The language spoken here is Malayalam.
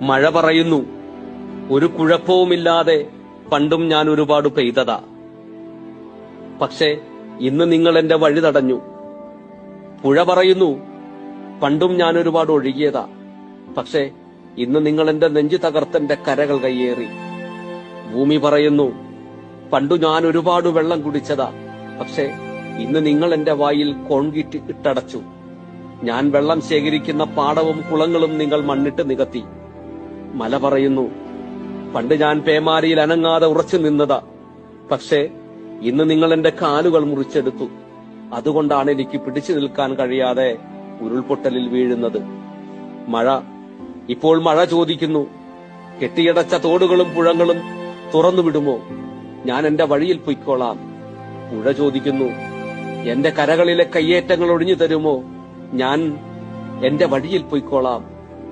മഴ പറയുന്നു, ഒരു കുഴപ്പവുമില്ലാതെ പണ്ടും ഞാൻ ഒരുപാട് പെയ്തതാ. പക്ഷേ ഇന്ന് നിങ്ങൾ എന്റെ വഴി തടഞ്ഞു. പുഴ പറയുന്നു, പണ്ടും ഞാൻ ഒരുപാട് ഒഴുകിയതാ. പക്ഷേ ഇന്ന് നിങ്ങൾ എന്റെ നെഞ്ചു തകർത്തെന്റെ കരകൾ കയ്യേറി. ഭൂമി പറയുന്നു, പണ്ടു ഞാൻ ഒരുപാട് വെള്ളം കുടിച്ചതാ. പക്ഷേ ഇന്ന് നിങ്ങൾ എന്റെ വായിൽ കോൺക്രീറ്റ് ഇട്ടടച്ചു. ഞാൻ വെള്ളം ശേഖരിക്കുന്ന പാടവും കുളങ്ങളും നിങ്ങൾ മണ്ണിട്ട് നികത്തി. മല പറയുന്നു, പണ്ട് ഞാൻ പേമാരിയിൽ അനങ്ങാതെ ഉറച്ചു നിന്നതാ. പക്ഷേ ഇന്ന് നിങ്ങൾ എന്റെ കാലുകൾ മുറിച്ചെടുത്തു. അതുകൊണ്ടാണ് എനിക്ക് പിടിച്ചു നിൽക്കാൻ കഴിയാതെ ഉരുൾപൊട്ടലിൽ വീഴുന്നത്. ഇപ്പോൾ മഴ ചോദിക്കുന്നു, കെട്ടിയടച്ച തോടുകളും പുഴകളും തുറന്നുവിടുമോ? ഞാൻ എന്റെ വഴിയിൽ പൊയ്ക്കോളാം. പുഴ ചോദിക്കുന്നു, എന്റെ കരകളിലെ കയ്യേറ്റങ്ങൾ ഒഴിഞ്ഞു തരുമോ? ഞാൻ എന്റെ വഴിയിൽ പൊയ്ക്കോളാം.